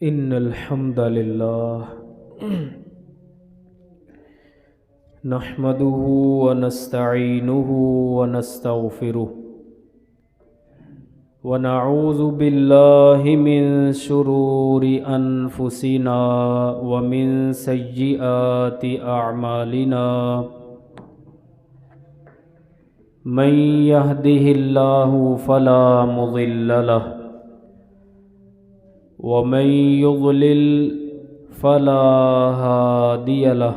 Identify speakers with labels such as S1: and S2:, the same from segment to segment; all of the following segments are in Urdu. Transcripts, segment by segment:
S1: إن الحمد لله نحمده ونستعينه ونستغفره ونعوذ بالله من شرور أنفسنا ومن سيئات أعمالنا من يهده الله فلا مضل له ومن يضلل فلا هادي له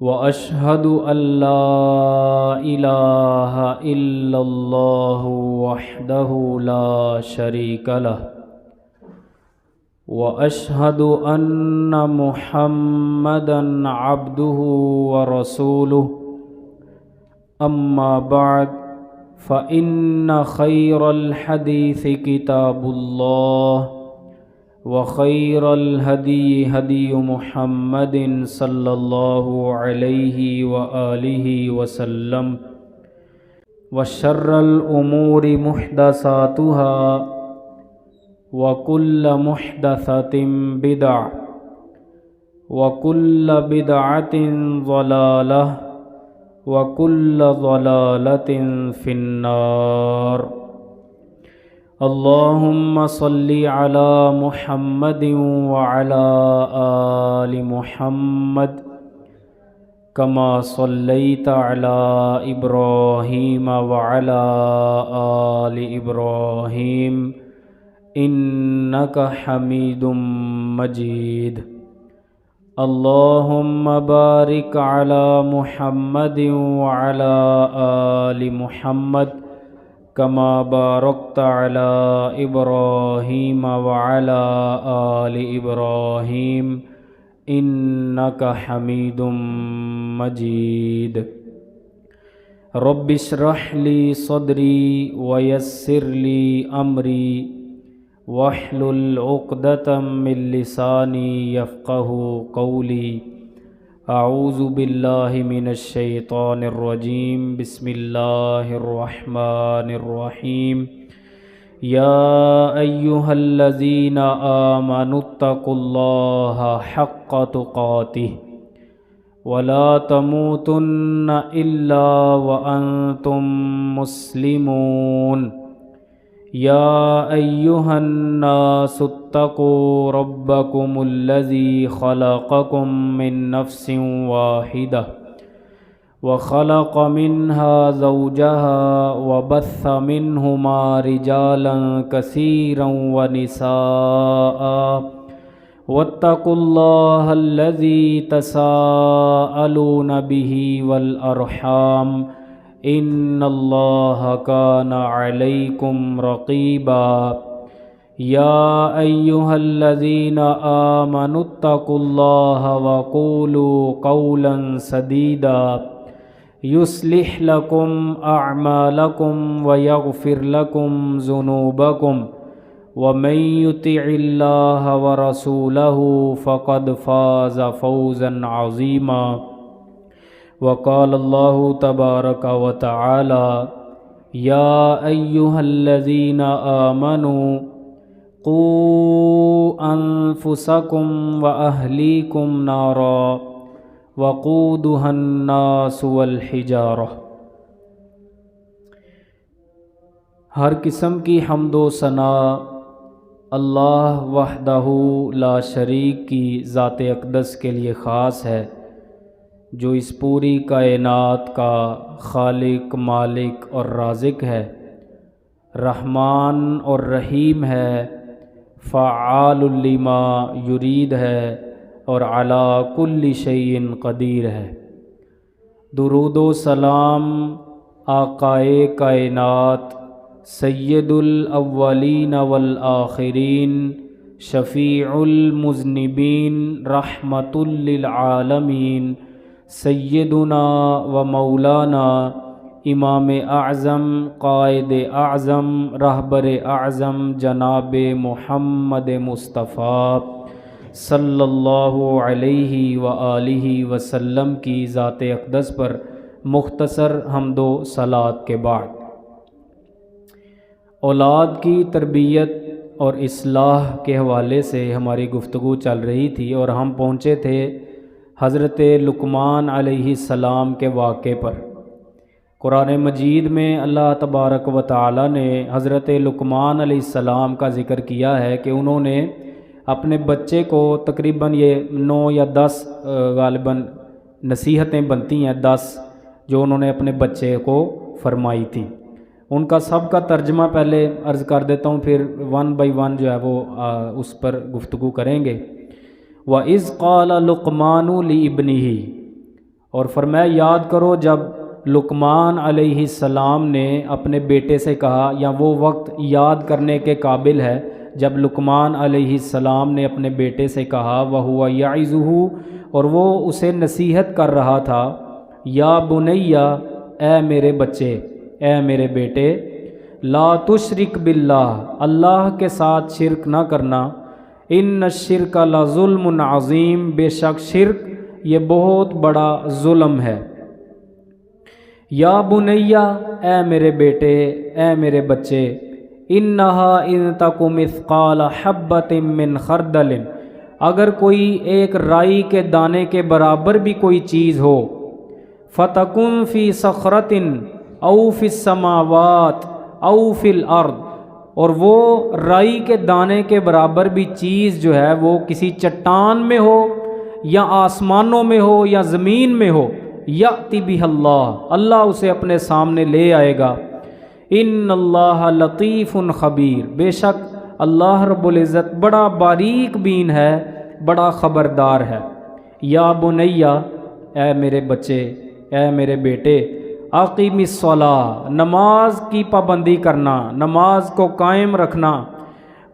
S1: وأشهد أن لا إله إلا الله وحده لا شريك له وأشهد أن محمدًا عبده ورسوله أما بعد فإن خير الحديث كتاب الله وخير الهدي هدي محمد صلى الله عليه وآله وسلم وشر الأمور محدثاتها وكل محدثة بدعة وكل بدعة ضلالة وَكُلَّ ضَلَالَةٍ فِي النَّارِ اللهم صل على محمد وعلى آل محمد كما صليت على إبراهيم وعلى آل إبراهيم إنك حميد مجيد اللهم بارك على محمد وعلى آل محمد كما باركت على إبراهيم وعلى آل إبراهيم إنك حميد مجيد رب اشرح لي صدري ويسر لي أمري واحلل عقدة من لساني يفقه قولي أعوذ بالله من الشيطان الرجيم بسم الله الرحمن الرحيم يا أيها الذين آمنوا اتقوا الله حق تقاته ولا تموتن إلا وأنتم مسلمون يا أيها الناس اتقوا ربكم الذي خلقكم من نفس واحدة وخلق منها زوجها وبث منهما رجالا كثيرا ونساء واتقوا الله الذي تساءلون به والأرحام إن الله كان عليكم رقيبا يا أيها الذين آمنوا اتقوا الله وقولوا قولا سديدا يصلح لكم أعمالكم ويغفر لكم ذنوبكم ومن يطع الله ورسوله فقد فاز فوزا عظيما وقال الله تبارك وتعالى يا أيها الذين آمنوا قوا أنفسكم وأهليكم نارا وقودها الناس والحجارة ہر قسم کی حمد و ثنا اللہ وحدہ لا شریک کی ذات اقدس کے لیے خاص ہے، جو اس پوری کائنات کا خالق، مالک اور رازق ہے، رحمان اور رحیم ہے، فعال لما یرید ہے اور علی کل شیء قدیر ہے۔ درود و سلام آقائے کائنات سید الاولین والآخرین، شفیع المذنبین، رحمت للعالمین، سیدنا و مولانا امام اعظم، قائد اعظم، رہبر اعظم جناب محمد مصطفیٰ صلی اللہ علیہ وآلہ وسلم کی ذات اقدس پر مختصر حمد و صلات کے بعد اولاد کی تربیت اور اصلاح کے حوالے سے ہماری گفتگو چل رہی تھی اور ہم پہنچے تھے حضرت لقمان علیہ السلام کے واقعے پر۔ قرآن مجید میں اللہ تبارک و تعالی نے حضرت لقمان علیہ السلام کا ذکر کیا ہے کہ انہوں نے اپنے بچے کو تقریباً یہ 9 یا 10 غالباً نصیحتیں بنتی ہیں 10 جو انہوں نے اپنے بچے کو فرمائی تھی۔ ان کا سب کا ترجمہ پہلے عرض کر دیتا ہوں، پھر 1 بائی 1 جو ہے وہ اس پر گفتگو کریں گے۔ وَإِذْ قَالَ لُقْمَانُ لِابْنِهِ، اور فرمایا یاد کرو جب لقمان علیہ السلام نے اپنے بیٹے سے کہا، یا وہ وقت یاد کرنے کے قابل ہے جب لقمان علیہ السلام نے اپنے بیٹے سے کہا وَهُوَ يَعِظُهُ، اور وہ اسے نصیحت کر رہا تھا، یا بنیا، اے میرے بچے، اے میرے بیٹے، لا تشرک باللہ، اللہ کے ساتھ شرک نہ کرنا، ان الشرک لظلم عظیم، بے شک شرک یہ بہت بڑا ظلم ہے۔ یا بنیا، اے میرے بیٹے، اے میرے بچے، انہا ان تک مثقال حبۃ من خردل، اگر کوئی ایک رائی کے دانے کے برابر بھی کوئی چیز ہو، فتکن فی صخرۃ او فی السماوات او فی الارض، اور وہ رائی کے دانے کے برابر بھی چیز جو ہے وہ کسی چٹان میں ہو یا آسمانوں میں ہو یا زمین میں ہو، یأتی بہ اللہ، اللہ اسے اپنے سامنے لے آئے گا۔ ان اللہ لطیف خبیر، بے شک اللہ رب العزت بڑا باریک بین ہے، بڑا خبردار ہے۔ یا بنیا، اے میرے بچے، اے میرے بیٹے، اقیم الصلاۃ، نماز کی پابندی کرنا، نماز کو قائم رکھنا،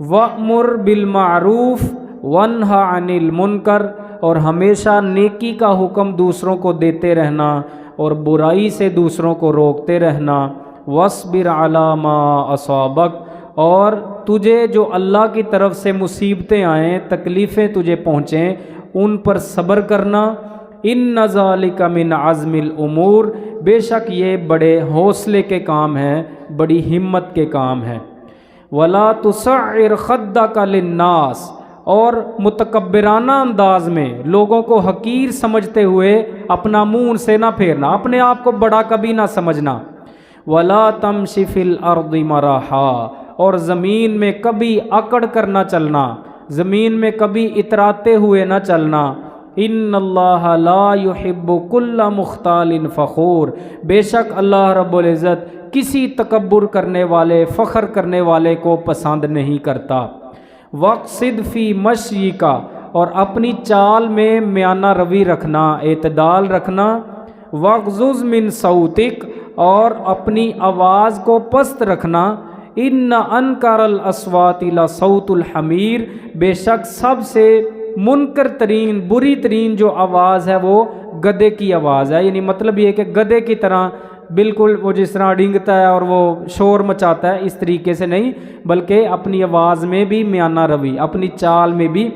S1: وأمر بالمعروف وانہ عن المنکر، اور ہمیشہ نیکی کا حکم دوسروں کو دیتے رہنا اور برائی سے دوسروں کو روکتے رہنا، واصبر علی ما اصابک، اور تجھے جو اللہ کی طرف سے مصیبتیں آئیں، تکلیفیں تجھے پہنچیں، ان پر صبر کرنا، ان ذالک من عزم الامور، بے شک یہ بڑے حوصلے کے کام ہیں، بڑی ہمت کے کام ہیں۔ ولا تصعر خدک للناس، اور متکبرانہ انداز میں لوگوں کو حقیر سمجھتے ہوئے اپنا منہ ان سے نہ پھیرنا، اپنے آپ کو بڑا کبھی نہ سمجھنا۔ ولا تمشی فی الارض مرحا، اور زمین میں کبھی اکڑ کر نہ چلنا، زمین میں کبھی اتراتے ہوئے نہ چلنا۔ ان اللہ لا یحب کل مختال فخور، بے شک اللہ رب العزت کسی تکبر کرنے والے، فخر کرنے والے کو پسند نہیں کرتا۔ وقصد فی مشیک، اور اپنی چال میں میانہ روی رکھنا، اعتدال رکھنا۔ وغضض من صوتک، اور اپنی آواز کو پست رکھنا۔ ان انکر الاصوات لصوت الحمیر، بے شک سب سے منکر ترین، بری ترین جو آواز ہے وہ گدھے کی آواز ہے، یعنی مطلب یہ کہ گدھے کی طرح بالکل وہ جس طرح ڈینگتا ہے اور وہ شور مچاتا ہے، اس طریقے سے نہیں، بلکہ اپنی آواز میں بھی میانہ روی، اپنی چال میں بھی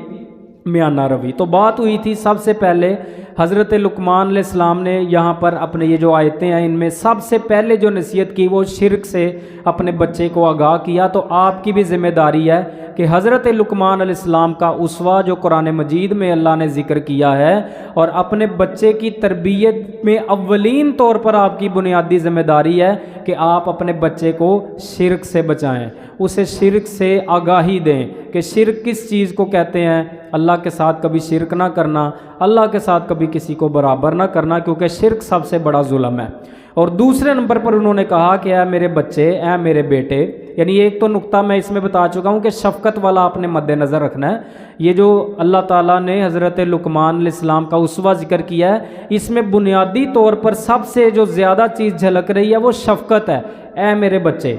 S1: میانہ روی۔ تو بات ہوئی تھی سب سے پہلے حضرت لقمان علیہ السلام نے یہاں پر اپنے یہ جو آیتیں ہیں ان میں سب سے پہلے جو نصیحت کی وہ شرک سے اپنے بچے کو آگاہ کیا۔ تو آپ کی بھی ذمہ داری ہے کہ حضرت لقمان علیہ السلام کا اسوہ جو قرآن مجید میں اللہ نے ذکر کیا ہے، اور اپنے بچے کی تربیت میں اولین طور پر آپ کی بنیادی ذمہ داری ہے کہ آپ اپنے بچے کو شرک سے بچائیں، اسے شرک سے آگاہی دیں کہ شرک کس چیز کو کہتے ہیں، اللہ کے ساتھ کبھی شرک نہ کرنا، اللہ کے ساتھ کبھی کسی کو برابر نہ کرنا، کیونکہ شرک سب سے بڑا ظلم ہے۔ اور دوسرے نمبر پر انہوں نے کہا کہ اے میرے بچے، اے میرے بیٹے، یعنی ایک تو نقطہ میں اس میں بتا چکا ہوں کہ شفقت والا آپ نے مد نظر رکھنا ہے۔ یہ جو اللہ تعالیٰ نے حضرت لقمان علیہ السلام کا اسوہ ذکر کیا ہے، اس میں بنیادی طور پر سب سے جو زیادہ چیز جھلک رہی ہے وہ شفقت ہے۔ اے میرے بچے،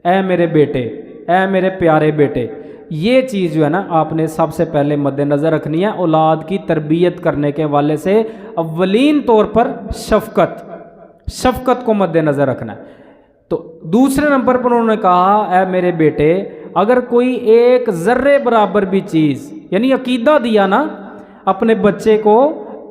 S1: اے میرے بیٹے، اے میرے پیارے بیٹے، یہ چیز جو ہے نا آپ نے سب سے پہلے مد نظر رکھنی ہے۔ اولاد کی تربیت کرنے کے حوالے سے اولین طور پر شفقت کو مد نظر رکھنا ہے۔ تو دوسرے نمبر پر انہوں نے کہا اے میرے بیٹے، اگر کوئی ایک ذرے برابر بھی چیز، یعنی عقیدہ دیا نا اپنے بچے کو،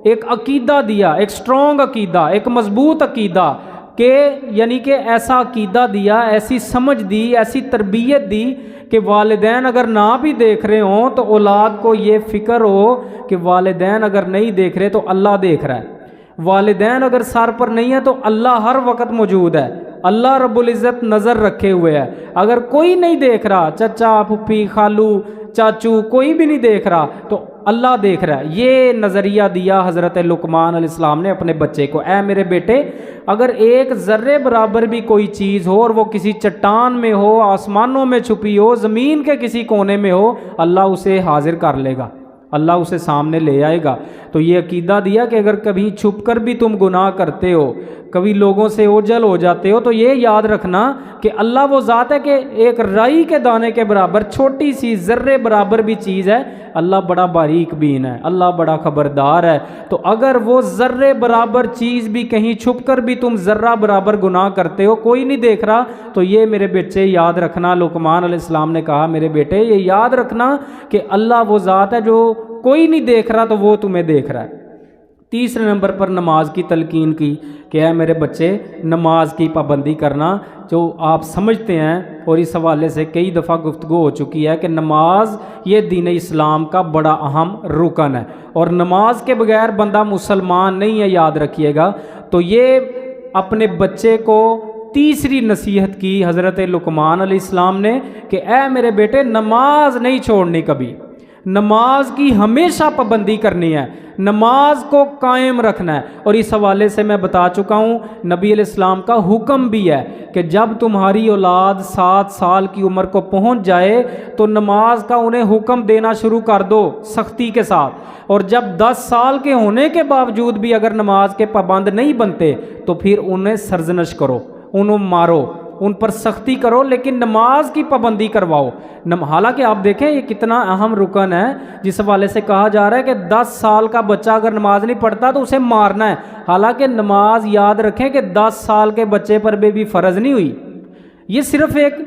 S1: ایک عقیدہ دیا، ایک سٹرونگ عقیدہ، ایک مضبوط عقیدہ، کہ یعنی کہ ایسا عقیدہ دیا، ایسی سمجھ دی، ایسی تربیت دی کہ والدین اگر نہ بھی دیکھ رہے ہوں تو اولاد کو یہ فکر ہو کہ والدین اگر نہیں دیکھ رہے تو اللہ دیکھ رہا ہے، والدین اگر سر پر نہیں ہے تو اللہ ہر وقت موجود ہے، اللہ رب العزت نظر رکھے ہوئے ہے۔ اگر کوئی نہیں دیکھ رہا، چچا پھپھی خالو چاچو کوئی بھی نہیں دیکھ رہا تو اللہ دیکھ رہا ہے۔ یہ نظریہ دیا حضرت لقمان علیہ السلام نے اپنے بچے کو، اے میرے بیٹے اگر ایک ذرے برابر بھی کوئی چیز ہو اور وہ کسی چٹان میں ہو، آسمانوں میں چھپی ہو، زمین کے کسی کونے میں ہو، اللہ اسے حاضر کر لے گا، اللہ اسے سامنے لے آئے گا۔ تو یہ عقیدہ دیا کہ اگر کبھی چھپ کر بھی تم گناہ کرتے ہو، کبھی لوگوں سے اوجھل ہو جاتے ہو، تو یہ یاد رکھنا کہ اللہ وہ ذات ہے کہ ایک رائی کے دانے کے برابر چھوٹی سی ذرے برابر بھی چیز ہے، اللہ بڑا باریک بین ہے، اللہ بڑا خبردار ہے۔ تو اگر وہ ذرے برابر چیز بھی کہیں چھپ کر بھی تم ذرہ برابر گناہ کرتے ہو، کوئی نہیں دیکھ رہا، تو یہ میرے بچے یاد رکھنا، لقمان علیہ السلام نے کہا میرے بیٹے یہ یاد رکھنا کہ اللہ وہ ذات ہے جو کوئی نہیں دیکھ رہا تو وہ تمہیں دیکھ رہا ہے۔ تیسرے نمبر پر نماز کی تلقین کی کہ اے میرے بچے نماز کی پابندی کرنا، جو آپ سمجھتے ہیں اور اس حوالے سے کئی دفعہ گفتگو ہو چکی ہے کہ نماز یہ دین اسلام کا بڑا اہم رکن ہے، اور نماز کے بغیر بندہ مسلمان نہیں ہے، یاد رکھیے گا۔ تو یہ اپنے بچے کو تیسری نصیحت کی حضرت لقمان علیہ السلام نے کہ اے میرے بیٹے نماز نہیں چھوڑنی کبھی، نماز کی ہمیشہ پابندی کرنی ہے، نماز کو قائم رکھنا ہے۔ اور اس حوالے سے میں بتا چکا ہوں نبی علیہ السلام کا حکم بھی ہے کہ جب تمہاری اولاد 7 سال کی عمر کو پہنچ جائے تو نماز کا انہیں حکم دینا شروع کر دو سختی کے ساتھ، اور جب 10 سال کے ہونے کے باوجود بھی اگر نماز کے پابند نہیں بنتے تو پھر انہیں سرزنش کرو، انہیں مارو، ان پر سختی کرو، لیکن نماز کی پابندی کرواؤ۔ حالانکہ آپ دیکھیں یہ کتنا اہم رکن ہے، جس حوالے سے کہا جا رہا ہے کہ 10 سال کا بچہ اگر نماز نہیں پڑھتا تو اسے مارنا ہے۔ حالانکہ نماز یاد رکھیں کہ 10 سال کے بچے پر بھی فرض نہیں ہوئی، یہ صرف ایک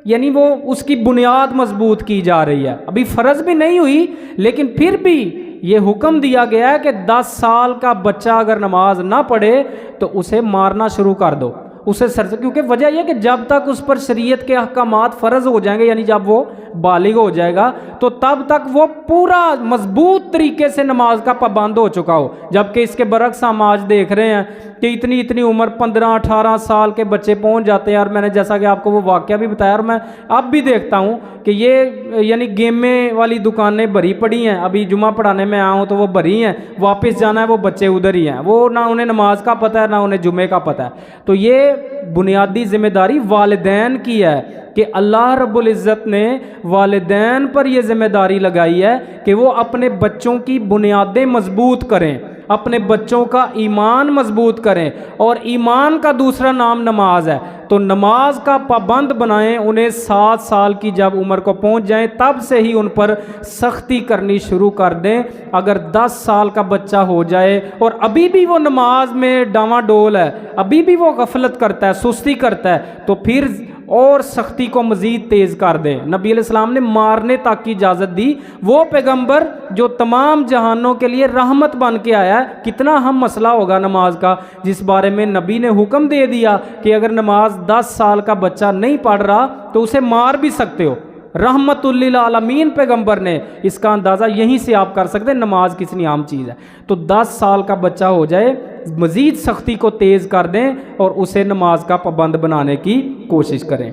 S1: یعنی وہ اس کی بنیاد مضبوط کی جا رہی ہے، ابھی فرض بھی نہیں ہوئی، لیکن پھر بھی یہ حکم دیا گیا ہے کہ 10 سال کا بچہ اگر نماز نہ پڑھے تو اسے مارنا شروع کر دو، اسے کیونکہ وجہ یہ کہ جب تک اس پر شریعت کے احکامات فرض ہو جائیں گے، یعنی جب وہ بالغ ہو جائے گا تو تب تک وہ پورا مضبوط طریقے سے نماز کا پابند ہو چکا ہو۔ جبکہ اس کے برعکس ہم آج دیکھ رہے ہیں کہ اتنی عمر 15-18 سال کے بچے پہنچ جاتے ہیں، اور میں نے جیسا کہ آپ کو وہ واقعہ بھی بتایا، اور میں اب بھی دیکھتا ہوں کہ یہ یعنی گیمیں والی دکانیں بھری پڑی ہیں، ابھی جمعہ پڑھانے میں آؤں تو وہ بھری ہیں، واپس جانا ہے وہ بچے ادھر ہی ہیں، وہ نہ انہیں نماز کا پتہ ہے نہ انہیں جمعے کا پتہ ہے۔ تو یہ بنیادی ذمہ داری والدین کی ہے کہ اللہ رب العزت نے والدین پر یہ ذمہ داری لگائی ہے کہ وہ اپنے بچوں کی بنیادیں مضبوط کریں، اپنے بچوں کا ایمان مضبوط کریں، اور ایمان کا دوسرا نام نماز ہے۔ تو نماز کا پابند بنائیں، انہیں 7 سال کی جب عمر کو پہنچ جائیں تب سے ہی ان پر سختی کرنی شروع کر دیں۔ اگر 10 سال کا بچہ ہو جائے اور ابھی بھی وہ نماز میں ڈاواں ڈول ہے، ابھی بھی وہ غفلت کرتا ہے، سستی کرتا ہے، تو پھر اور سختی کو مزید تیز کر دیں۔ نبی علیہ السلام نے مارنے تک کی اجازت دی، وہ پیغمبر جو تمام جہانوں کے لیے رحمت بن کے آیا ہے۔ کتنا اہم مسئلہ ہوگا نماز کا، جس بارے میں نبی نے حکم دے دیا کہ اگر نماز 10 سال کا بچہ نہیں پڑھ رہا تو اسے مار بھی سکتے ہو۔ رحمت للعالمین پیغمبر نے، اس کا اندازہ یہیں سے آپ کر سکتے ہیں نماز کتنی عام چیز ہے۔ تو 10 سال کا بچہ ہو جائے مزید سختی کو تیز کر دیں اور اسے نماز کا پابند بنانے کی کوشش کریں۔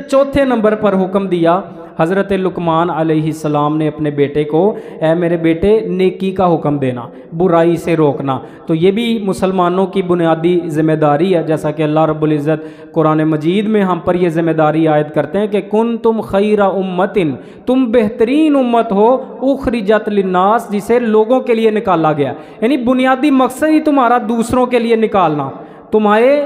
S1: چوتھے نمبر پر حکم دیا حضرت لقمان علیہ السلام نے اپنے بیٹے کو، اے میرے بیٹے نیکی کا حکم دینا، برائی سے روکنا۔ تو یہ بھی مسلمانوں کی بنیادی ذمہ داری ہے، جیسا کہ اللہ رب العزت قرآن مجید میں ہم پر یہ ذمہ داری عائد کرتے ہیں کہ کنتم خیر امت، تم بہترین امت ہو، اخرجت للناس، جسے لوگوں کے لیے نکالا گیا، یعنی بنیادی مقصد ہی تمہارا دوسروں کے لیے نکالنا، تمہارے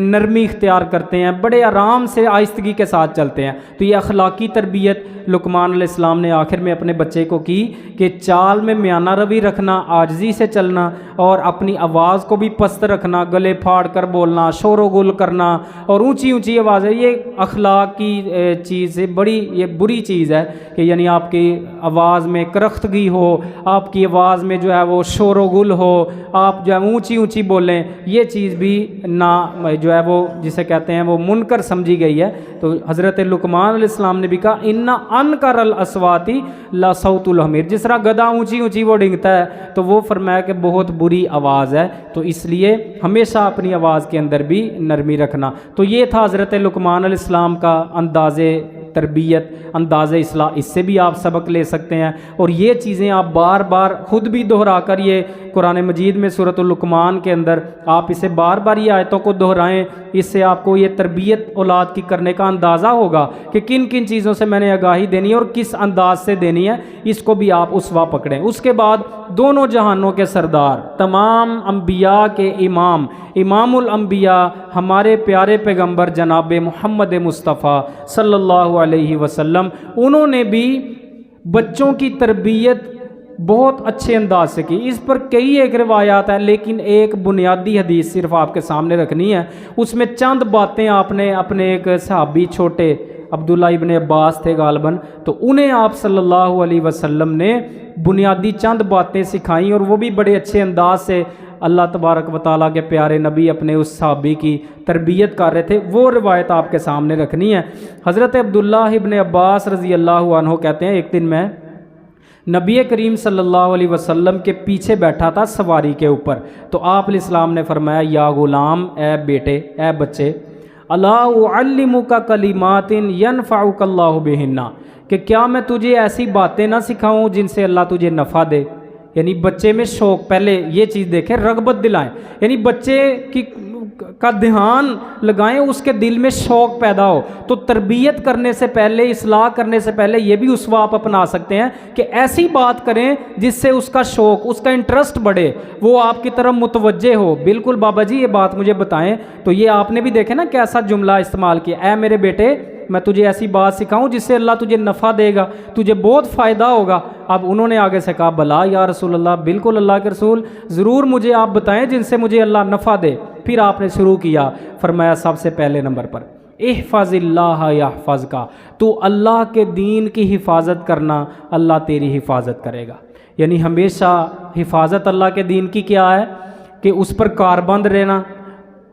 S1: نرمی اختیار کرتے ہیں، بڑے آرام سے آہستگی کے ساتھ چلتے ہیں۔ تو یہ اخلاقی تربیت لقمان علیہ السلام نے آخر میں اپنے بچے کو کی کہ چال میں میانہ روی رکھنا، عاجزی سے چلنا، اور اپنی آواز کو بھی پست رکھنا، گلے پھاڑ کر بولنا، شور و گل کرنا اور اونچی اونچی آوازیں، یہ اخلاق کی چیز ہے، بڑی یہ بری چیز ہے کہ یعنی آپ کی آواز میں کرختگی ہو، آپ کی آواز میں جو ہے وہ شور و گل ہو، آپ جو ہے اونچی اونچی بولیں، یہ چیز بھی نہ جو ہے وہ جسے کہتے ہیں وہ منکر سمجھی گئی ہے۔ تو حضرت لقمان علیہ السلام نے بھی کہا ان انکر الاصواتی لا صوت الحمیر، جس طرح گدھا اونچی اونچی وہ ڈنگتا ہے تو وہ فرمایا کہ بہت بری آواز ہے، تو اس لیے ہمیشہ اپنی آواز کے اندر بھی نرمی رکھنا۔ تو یہ تھا حضرت لقمان علیہ السلام کا انداز تربیت، انداز اصلاح، اس سے بھی آپ سبق لے سکتے ہیں، اور یہ چیزیں آپ بار بار خود بھی دہرا کر، یہ قرآن مجید میں سورۃ اللقمان کے اندر آپ اسے بار بار یہ آیتوں کو دہرائیں، اس سے آپ کو یہ تربیت اولاد کی کرنے کا اندازہ ہوگا کہ کن کن چیزوں سے میں نے آگاہی دینی ہے اور کس انداز سے دینی ہے، اس کو بھی آپ اسوہ پکڑیں۔ اس کے بعد دونوں جہانوں کے سردار، تمام انبیاء کے امام، امام الانبیاء ہمارے پیارے پیغمبر جناب محمد مصطفیٰ صلی اللہ علیہ وسلم، انہوں نے بھی بچوں کی تربیت بہت اچھے انداز سے کی۔ اس پر کئی ایک روایات ہیں، لیکن ایک بنیادی حدیث صرف آپ کے سامنے رکھنی ہے، اس میں چند باتیں آپ نے اپنے ایک صحابی چھوٹے عبداللہ ابن عباس تھے غالباً، تو انہیں آپ صلی اللہ علیہ وسلم نے بنیادی چند باتیں سکھائیں، اور وہ بھی بڑے اچھے انداز سے اللہ تبارک و تعالیٰ کے پیارے نبی اپنے اس صحابی کی تربیت کر رہے تھے، وہ روایت آپ کے سامنے رکھنی ہے۔ حضرت عبداللہ ابن عباس رضی اللہ عنہ کہتے ہیں ایک دن میں نبی کریم صلی اللہ علیہ وسلم کے پیچھے بیٹھا تھا سواری کے اوپر، تو آپ علیہ السلام نے فرمایا یا غلام، اے بیٹے، اے بچے، الا اعلمک کلمات ینفعک اللہ بہن، کہ کیا میں تجھے ایسی باتیں نہ سکھاؤں جن سے اللہ تجھے نفع دے۔ یعنی بچے میں شوق، پہلے یہ چیز دیکھیں، رغبت دلائیں، یعنی بچے کا دھیان لگائیں، اس کے دل میں شوق پیدا ہو۔ تو تربیت کرنے سے پہلے، اصلاح کرنے سے پہلے یہ بھی اسوہ آپ اپنا سکتے ہیں کہ ایسی بات کریں جس سے اس کا شوق، اس کا انٹرسٹ بڑھے، وہ آپ کی طرف متوجہ ہو۔ بالکل بابا جی یہ بات مجھے بتائیں، تو یہ آپ نے بھی دیکھے نا کیسا جملہ استعمال کیا، اے میرے بیٹے میں تجھے ایسی بات سکھاؤں جس سے اللہ تجھے نفع دے گا، تجھے بہت فائدہ ہوگا۔ اب انہوں نے آگے سے کہا بلا یا رسول اللہ، بالکل اللہ کے رسول، ضرور مجھے آپ بتائیں جن سے مجھے اللہ نفع دے۔ پھر آپ نے شروع کیا، فرمایا سب سے پہلے نمبر پر احفظ اللہ یحفظ کا، تو اللہ کے دین کی حفاظت کرنا، اللہ تیری حفاظت کرے گا۔ یعنی ہمیشہ حفاظت اللہ کے دین کی کیا ہے کہ اس پر کاربند رہنا۔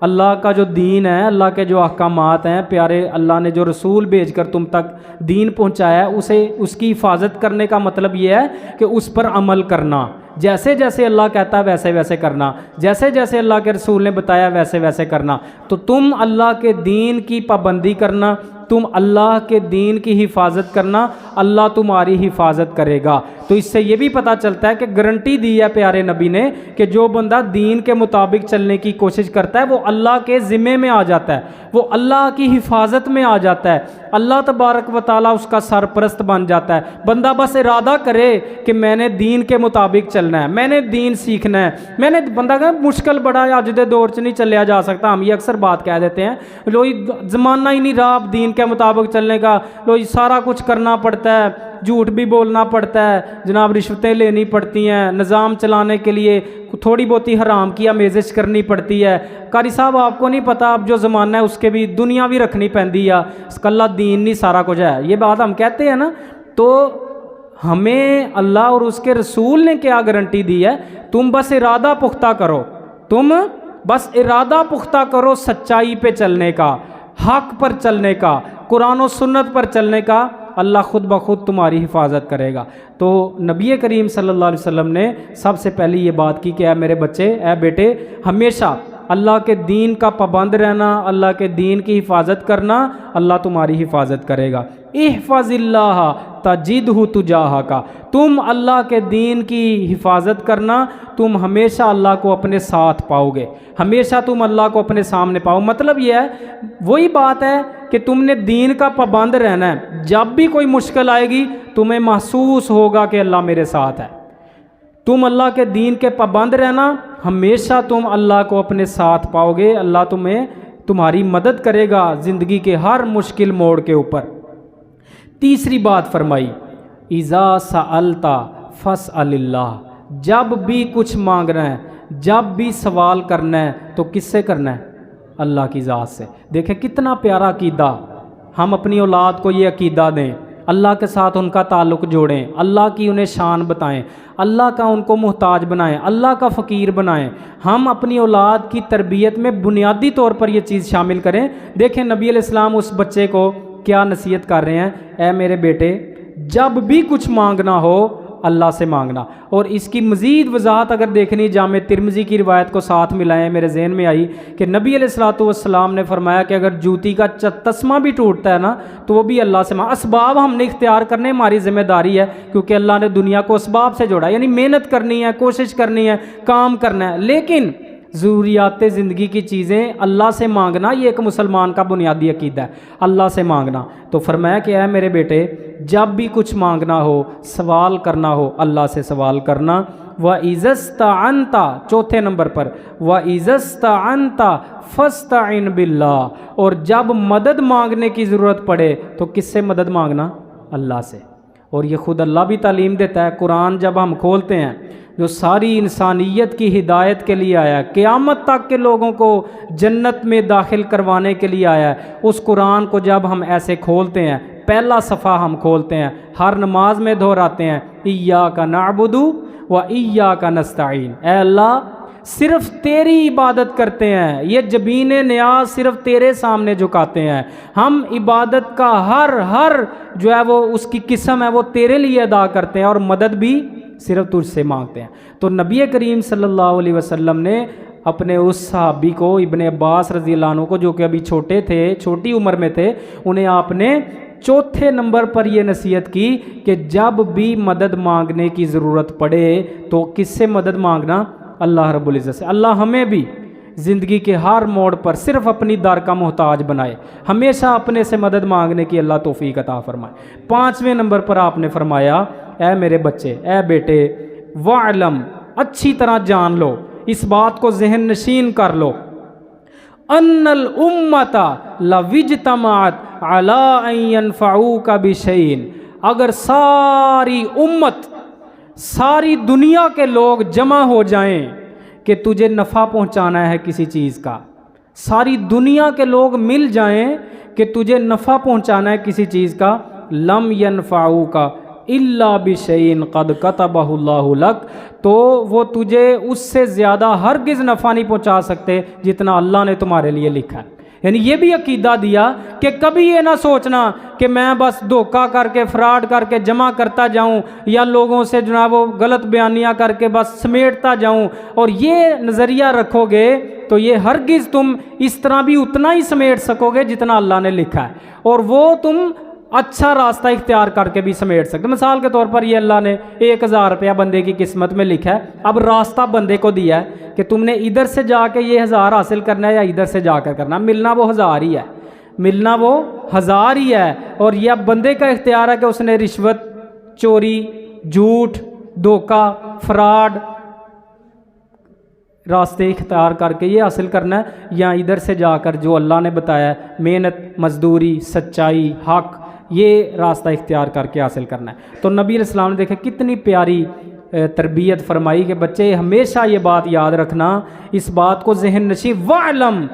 S1: اللہ کا جو دین ہے، اللہ کے جو احکامات ہیں، پیارے اللہ نے جو رسول بھیج کر تم تک دین پہنچایا ہے، اسے اس کی حفاظت کرنے کا مطلب یہ ہے کہ اس پر عمل کرنا، جیسے جیسے اللہ کہتا ہے ویسے ویسے کرنا، جیسے جیسے اللہ کے رسول نے بتایا ویسے ویسے کرنا۔ تو تم اللہ کے دین کی پابندی کرنا، تم اللہ کے دین کی حفاظت کرنا، اللہ تمہاری حفاظت کرے گا۔ تو اس سے یہ بھی پتہ چلتا ہے کہ گارنٹی دی ہے پیارے نبی نے کہ جو بندہ دین کے مطابق چلنے کی کوشش کرتا ہے وہ اللہ کے ذمے میں آ جاتا ہے، وہ اللہ کی حفاظت میں آ جاتا ہے، اللہ تبارک و تعالیٰ اس کا سرپرست بن جاتا ہے۔ بندہ بس ارادہ کرے کہ میں نے دین کے مطابق چلنا ہے، میں نے دین سیکھنا ہے، میں نے بندہ کا مشکل بڑا ہے، آج دے دور سے نہیں چلیا جا سکتا، ہم یہ اکثر بات کہہ دیتے ہیں، لو زمانہ ہی نہیں رہا اب دین کے مطابق چلنے کا، لو سارا کچھ کرنا پڑتا ہے، جھوٹ بھی بولنا پڑتا ہے، جناب رشوتیں لینی پڑتی ہیں، نظام چلانے کے لیے تھوڑی بہت ہی حرام کی آمیزش کرنی پڑتی ہے۔ قاری صاحب آپ کو نہیں پتہ اب جو زمانہ ہے اس کے بھی دنیا بھی رکھنی پہنتی ہے، اس کا اللہ دین نہیں سارا کچھ ہے، یہ بات ہم کہتے ہیں نا۔ تو ہمیں اللہ اور اس کے رسول نے کیا گارنٹی دی ہے، تم بس ارادہ پختہ کرو، تم بس ارادہ پختہ کرو سچائی پہ چلنے کا، حق پر چلنے کا، قرآن و سنت پر چلنے کا، اللہ خود بخود تمہاری حفاظت کرے گا۔ تو نبی کریم صلی اللہ علیہ وسلم نے سب سے پہلی یہ بات کی کہ اے میرے بچے، اے بیٹے، ہمیشہ اللہ کے دین کا پابند رہنا، اللہ کے دین کی حفاظت کرنا، اللہ تمہاری حفاظت کرے گا۔ احفظ اللہ تجدہ تجاہک، تم اللہ کے دین کی حفاظت کرنا، تم ہمیشہ اللہ کو اپنے ساتھ پاؤ گے، ہمیشہ تم اللہ کو اپنے سامنے پاؤ۔ مطلب یہ ہے، وہی بات ہے کہ تم نے دین کا پابند رہنا ہے، جب بھی کوئی مشکل آئے گی تمہیں محسوس ہوگا کہ اللہ میرے ساتھ ہے۔ تم اللہ کے دین کے پابند رہنا، ہمیشہ تم اللہ کو اپنے ساتھ پاؤ گے، اللہ تمہاری مدد کرے گا زندگی کے ہر مشکل موڑ کے اوپر۔ تیسری بات فرمائی، اذا سألت فاسأل اللہ، جب بھی کچھ مانگنا ہے، جب بھی سوال کرنا ہے تو کس سے کرنا ہے؟ اللہ کی ذات سے۔ دیکھیں کتنا پیارا عقیدہ، ہم اپنی اولاد کو یہ عقیدہ دیں، اللہ کے ساتھ ان کا تعلق جوڑیں، اللہ کی انہیں شان بتائیں، اللہ کا ان کو محتاج بنائیں، اللہ کا فقیر بنائیں۔ ہم اپنی اولاد کی تربیت میں بنیادی طور پر یہ چیز شامل کریں۔ دیکھیں نبی علیہ السلام اس بچے کو کیا نصیحت کر رہے ہیں، اے میرے بیٹے جب بھی کچھ مانگنا ہو اللہ سے مانگنا۔ اور اس کی مزید وضاحت اگر دیکھنی جامع ترمذی کی روایت کو ساتھ ملائیں، میرے ذہن میں آئی کہ نبی علیہ الصلوۃ والسلام نے فرمایا کہ اگر جوتی کا تسمہ بھی ٹوٹتا ہے نا تو وہ بھی اللہ سے اسباب ہم نے اختیار کرنے ہماری ذمہ داری ہے، کیونکہ اللہ نے دنیا کو اسباب سے جوڑا، یعنی محنت کرنی ہے، کوشش کرنی ہے، کام کرنا ہے، لیکن ضروریات زندگی کی چیزیں اللہ سے مانگنا یہ ایک مسلمان کا بنیادی عقیدہ ہے، اللہ سے مانگنا۔ تو فرمایا کہ اے میرے بیٹے جب بھی کچھ مانگنا ہو، سوال کرنا ہو، اللہ سے سوال کرنا۔ وَإِذَا اسْتَعَنْتَ، چوتھے نمبر پر وَإِذَا اسْتَعَنْتَ فَاسْتَعِنْ بِاللَّهِ، اور جب مدد مانگنے کی ضرورت پڑے تو کس سے مدد مانگنا؟ اللہ سے۔ اور یہ خود اللہ بھی تعلیم دیتا ہے، قرآن جب ہم کھولتے ہیں جو ساری انسانیت کی ہدایت کے لیے آیا ہے، قیامت تک کے لوگوں کو جنت میں داخل کروانے کے لیے آیا ہے، اس قرآن کو جب ہم ایسے کھولتے ہیں، پہلا صفحہ ہم کھولتے ہیں، ہر نماز میں دہراتے ہیں، ایاک نعبد و ایاک نستعین، اے اللہ صرف تیری عبادت کرتے ہیں، یہ جبین نیاز صرف تیرے سامنے جھکاتے ہیں، ہم عبادت کا ہر جو ہے وہ اس کی قسم ہے وہ تیرے لیے ادا کرتے ہیں، اور مدد بھی صرف تجھ سے مانگتے ہیں۔ تو نبی کریم صلی اللہ علیہ وسلم نے اپنے اس صحابی کو ابن عباس رضی اللہ عنہ کو، جو کہ ابھی چھوٹے تھے، چھوٹی عمر میں تھے، انہیں آپ نے چوتھے نمبر پر یہ نصیحت کی کہ جب بھی مدد مانگنے کی ضرورت پڑے تو کس سے مدد مانگنا؟ اللہ رب العزت سے۔ اللہ ہمیں بھی زندگی کے ہر موڑ پر صرف اپنی در کا محتاج بنائے، ہمیشہ اپنے سے مدد مانگنے کی اللہ توفیق عطا فرمائے۔ پانچویں نمبر پر آپ نے فرمایا اے میرے بچے، اے بیٹے، وَعْلَمْ، اچھی طرح جان لو، اس بات کو ذہن نشین کر لو، ان الامت لو اجتمعت علی ان ينفعوک بشیء، اگر ساری امت، ساری دنیا کے لوگ جمع ہو جائیں کہ تجھے نفع پہنچانا ہے کسی چیز کا، ساری دنیا کے لوگ مل جائیں کہ تجھے نفع پہنچانا ہے کسی چیز کا، لم ينفعوک الا بشیء قد کتبہ اللہ لک، تو وہ تجھے اس سے زیادہ ہرگز نفع نہیں پہنچا سکتے جتنا اللہ نے تمہارے لیے لکھا ہے۔ یعنی یہ بھی عقیدہ دیا کہ کبھی یہ نہ سوچنا کہ میں بس دھوکہ کر کے، فراڈ کر کے جمع کرتا جاؤں، یا لوگوں سے جناب وہ غلط بیانیاں کر کے بس سمیٹتا جاؤں، اور یہ نظریہ رکھو گے تو یہ ہرگز تم اس طرح بھی اتنا ہی سمیٹ سکو گے جتنا اللہ نے لکھا ہے، اور وہ تم اچھا راستہ اختیار کر کے بھی سمیٹ سکتے۔ مثال کے طور پر یہ اللہ نے 1000 روپیہ بندے کی قسمت میں لکھا ہے، اب راستہ بندے کو دیا ہے کہ تم نے ادھر سے جا کے یہ 1000 حاصل کرنا ہے یا ادھر سے جا کر کرنا، ملنا وہ 1000 ہی ہے، ملنا وہ 1000 ہی ہے، اور یہ اب بندے کا اختیار ہے کہ اس نے رشوت، چوری، جھوٹ، دھوکہ، فراڈ راستے اختیار کر کے یہ حاصل کرنا ہے، یا ادھر سے جا کر جو اللہ نے بتایا ہے محنت، مزدوری، سچائی، حق، یہ راستہ اختیار کر کے حاصل کرنا ہے۔ تو نبی علیہ السلام نے دیکھا کتنی پیاری تربیت فرمائی کہ بچے ہمیشہ یہ بات یاد رکھنا، اس بات کو ذہن نشین، وعلم،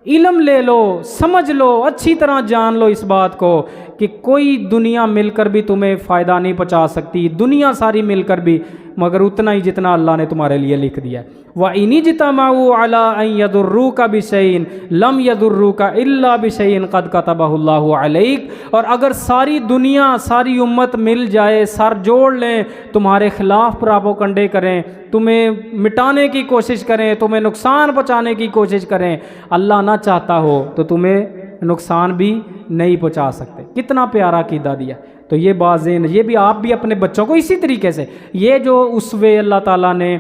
S1: علم لے لو، سمجھ لو، اچھی طرح جان لو اس بات کو کہ کوئی دنیا مل کر بھی تمہیں فائدہ نہیں پہنچا سکتی، دنیا ساری مل کر بھی، مگر اتنا ہی جتنا اللہ نے تمہارے لیے لکھ دیا ہے۔ وَإِنِ اجْتَمَعُوا عَلَىٰ أَن يَضُرُّوكَ بِشَيْءٍ لَمْ يَضُرُّوكَ إِلَّا بِشَيْءٍ قَدْ كَتَبَهُ اللَّهُ عَلَيْكَ، اور اگر ساری دنیا، ساری امت مل جائے، سر جوڑ لیں، تمہارے خلاف پراپوگنڈے کریں، تمہیں مٹانے کی کوشش کریں، تمہیں نقصان پہنچانے کی کوشش کریں، اللہ نہ چاہتا ہو تو تمہیں نقصان بھی نہیں پہنچا سکتے۔ کتنا پیارا عقیدہ دیا۔ تو یہ بازیں، یہ بھی آپ بھی اپنے بچوں کو اسی طریقے سے، یہ جو اسوے اللہ تعالیٰ نے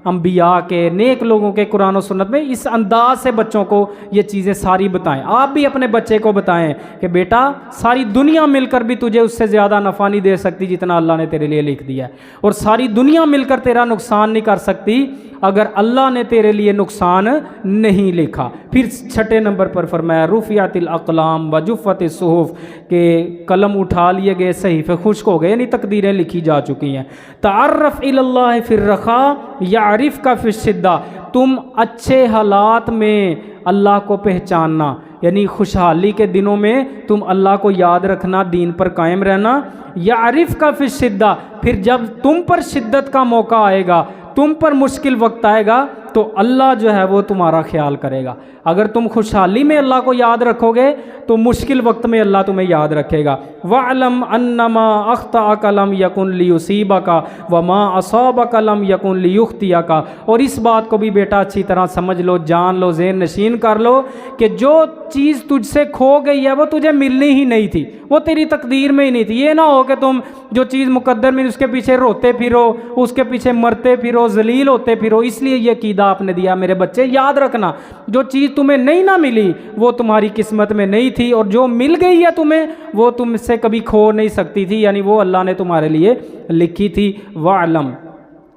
S1: انبیاء کے، نیک لوگوں کے قرآن و سنت میں اس انداز سے بچوں کو یہ چیزیں ساری بتائیں۔ آپ بھی اپنے بچے کو بتائیں کہ بیٹا ساری دنیا مل کر بھی تجھے اس سے زیادہ نفع نہیں دے سکتی جتنا اللہ نے تیرے لیے لکھ دیا ہے، اور ساری دنیا مل کر تیرا نقصان نہیں کر سکتی، اگر اللہ نے تیرے لیے نقصان نہیں لکھا۔ پھر 6 نمبر پر فرمایا رفعت الاقلام وجفت الصحف، کہ قلم اٹھا لیے گئے، صحیفے خشک ہو گئے، یعنی تقدیریں لکھی جا چکی ہیں۔ تعرف الی اللہ فی الرخاء یعرفک فی الشدہ، تم اچھے حالات میں اللہ کو پہچاننا، یعنی خوشحالی کے دنوں میں تم اللہ کو یاد رکھنا، دین پر قائم رہنا۔ یعرفک فی الشدہ، پھر جب تم پر شدت کا موقع آئے گا، تم پر مشکل وقت آئے گا تو اللہ جو ہے وہ تمہارا خیال کرے گا۔ اگر تم خوشحالی میں اللہ کو یاد رکھو گے تو مشکل وقت میں اللہ تمہیں یاد رکھے گا۔ وَاعْلَمْ أَنَّمَا أَخْطَأَكَ لَمْ يَكُنْ لِيُصِيبَكَ وَمَا أَصَابَكَ لَمْ يَكُنْ لِيُخْطِئَكَ، اور اس بات کو بھی بیٹا اچھی طرح سمجھ لو، جان لو، ذہن نشین کر لو کہ جو چیز تجھ سے کھو گئی ہے وہ تجھے ملنی ہی نہیں تھی، وہ تیری تقدیر میں ہی نہیں تھی۔ یہ نہ ہو کہ تم جو چیز مقدر میں اس کے پیچھے روتے پھرو، اس کے پیچھے مرتے پھرو، ذلیل ہوتے پھرو۔ اس لیے یہ عقیدہ آپ نے دیا میرے بچے، یاد رکھنا جو چیز تمہیں نہیں نہ ملی وہ تمہاری قسمت میں نہیں تھی، اور جو مل گئی ہے تمہیں وہ تم سے کبھی کھو نہیں سکتی تھی، یعنی وہ اللہ نے تمہارے لیے لکھی تھی۔ وَاعْلَمْ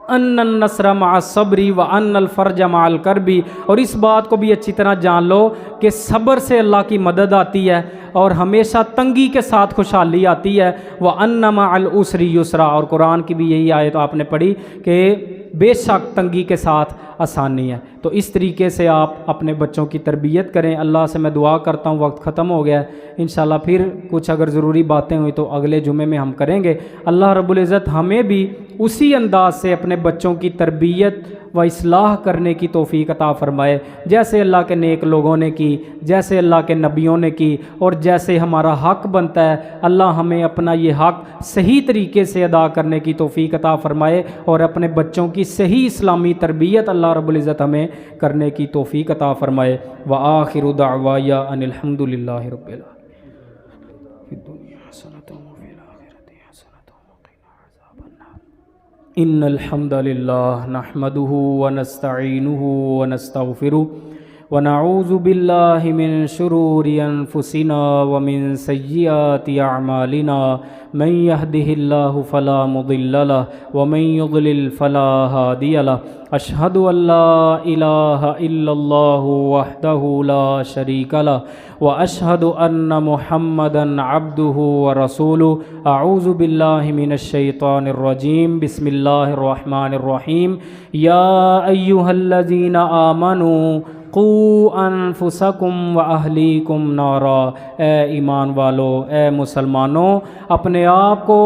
S1: ان النصر مع الصبر وان الفرج مع الکرب، اور اس بات کو بھی اچھی طرح جان لو کہ صبر سے اللہ کی مدد آتی ہے اور ہمیشہ تنگی کے ساتھ خوشحالی آتی ہے۔ وان مع العسر یسرا، اور قرآن کی بھی یہی آیت آپ نے پڑھی کہ بے شک تنگی کے ساتھ آسانی ہے۔ تو اس طریقے سے آپ اپنے بچوں کی تربیت کریں۔ اللہ سے میں دعا کرتا ہوں، وقت ختم ہو گیا ہے، انشاءاللہ پھر کچھ اگر ضروری باتیں ہوئی تو اگلے جمعے میں ہم کریں گے۔ اللہ رب العزت ہمیں بھی اسی انداز سے اپنے بچوں کی تربیت و اصلاح کرنے کی توفیق عطا فرمائے، جیسے اللہ کے نیک لوگوں نے کی، جیسے اللہ کے نبیوں نے کی، اور جیسے ہمارا حق بنتا ہے۔ اللہ ہمیں اپنا یہ حق صحیح طریقے سے ادا کرنے کی توفیق عطا فرمائے، اور اپنے بچوں کی صحیح اسلامی تربیت اللہ رب العزت ہمیں کرنے کی توفیق عطا فرمائے۔ وآخر دعوایا ان الحمد للہ رب العالمین۔ ان الحمد للہ نحمده ونستعینه ونستغفره ونعوذ باللہ من شرور انفسنا ومن سیئات اعمالنا، من يهده الله فلا مضل له ومن يضلل فلا هادي له، اشهد ان لا الہ الا اللہ وحدہ لا شریک له واشهد ان محمدا عبده ورسوله۔ اعوذ باللہ من الشیطان الرجیم، بسم اللہ الرحمن الرحیم۔ یا ایھا الذین آمنوا قوا انفسکم واہلیکم نارا، اے ایمان والو، اے مسلمانوں، اپنے آپ کو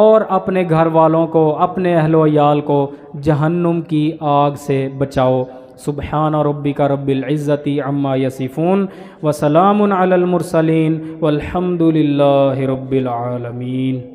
S1: اور اپنے گھر والوں کو، اپنے اہل و عیال کو جہنم کی آگ سے بچاؤ۔ سبحان ربک رب العزت عما یصفون وسلام علی المرسلین والحمد للہ رب العالمین۔